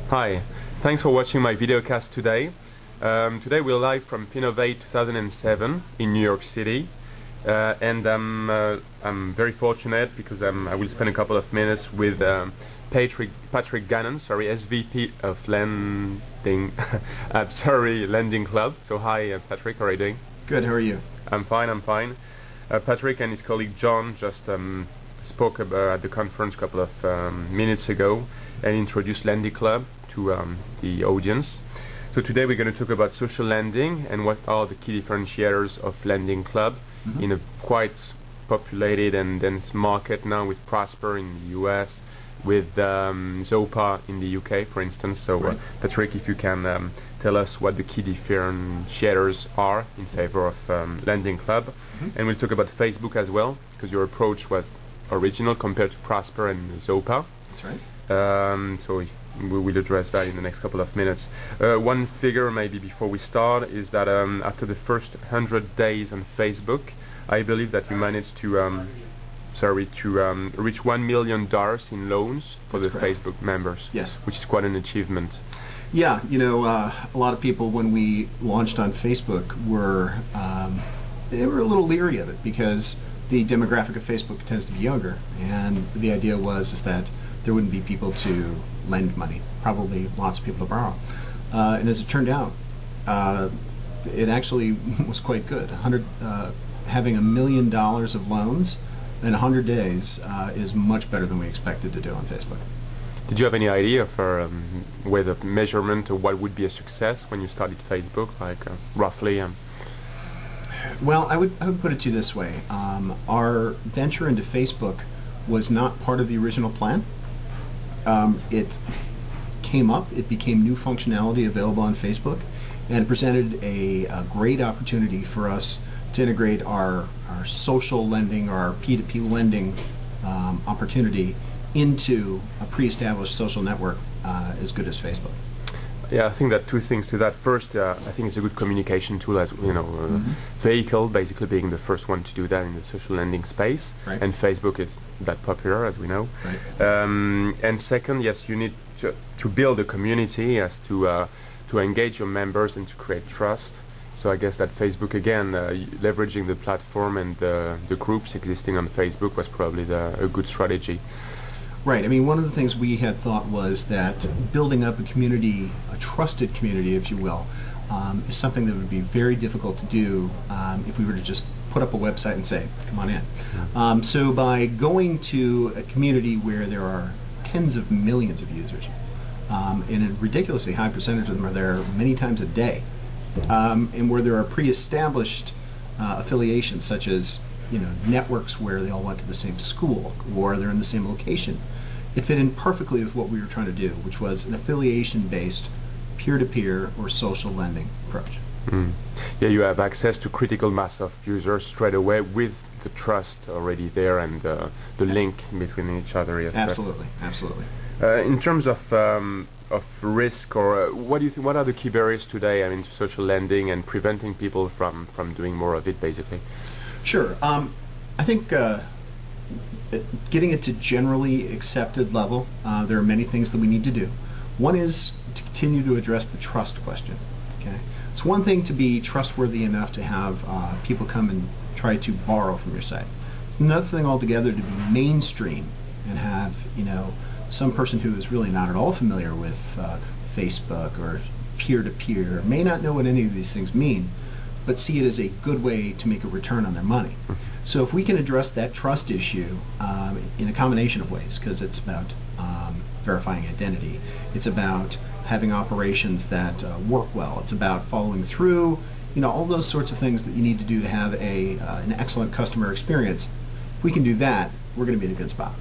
Hi, thanks for watching my videocast today. Today we're live from Finovate 2007 in New York City, and I'm very fortunate because I will spend a couple of minutes with PatrickGannon, SVP of LendingClub. So hi, Patrick, how are you doing? Good. How are you? I'm fine. Patrick and his colleague John just spoke at the conference a couple of minutes ago and introduced LendingClub to the audience. So today we're going to talk about social lending and what are the key differentiators of LendingClub in a quite populated and dense market now, with Prosper in the US, with Zopa in the UK, for instance. So right. Patrick, if you can tell us what the key differentiators are in favor of LendingClub. And we'll talk about Facebook as well, because your approach was original compared to Prosper and Zopa. That's right. So we will address that in the next couple of minutes. One figure maybe before we start is that after the first 100 days on Facebook, I believe that you managed to reach $1 million in loans for the Facebook members. Yes. Which is quite an achievement. Yeah, you know, a lot of people when we launched on Facebook were they were a little leery of it because the demographic of Facebook tends to be younger, and the idea was that there wouldn't be people to lend money, probably lots of people to borrow. And as it turned out, it actually was quite good. Having $1 million of loans in 100 days is much better than we expected to do on Facebook. Did you have any idea for with a measurement of what would be a success when you started Facebook, like roughly? Well, I would put it to you this way. Our venture into Facebook was not part of the original plan. It came up, it became new functionality available on Facebook, and it presented a great opportunity for us to integrate our social lending, or our P2P lending opportunity into a pre-established social network as good as Facebook. Yeah, I think that two things to that. First, I think it's a good communication tool, as you know, vehicle, basically being the first one to do that in the social lending space. Right. And Facebook is that popular, as we know. Right. And second, yes, you need to build a community, as to engage your members and to create trust. So I guess that Facebook, again, leveraging the platform and the groups existing on Facebook was probably a good strategy. Right. I mean, one of the things we had thought was that building up a community, a trusted community, if you will, is something that would be very difficult to do if we were to just put up a website and say, come on in. So by going to a community where there are tens of millions of users, and a ridiculously high percentage of them are there many times a day, and where there are pre-established affiliations, such as networks where they all went to the same school or they're in the same location, it fit in perfectly with what we were trying to do, which was an affiliation-based peer-to-peer or social lending approach. Yeah, you have access to critical mass of users straight away with the trust already there and the link between each other. Yes, absolutely. In terms of risk, or what do you think? What are the key barriers today? I mean, to social lending and preventing people from doing more of it, basically. Sure. I think getting it to generally accepted level, there are many things that we need to do. One is to continue to address the trust question. Okay, it's one thing to be trustworthy enough to have people come and try to borrow from your site. It's another thing altogether to be mainstream and have some person who is really not at all familiar with Facebook or peer-to-peer, may not know what any of these things mean, but see it as a good way to make a return on their money. So if we can address that trust issue in a combination of ways, because it's about verifying identity, it's about having operations that work well, it's about following through, all those sorts of things that you need to do to have an excellent customer experience. If we can do that, we're going to be in a good spot.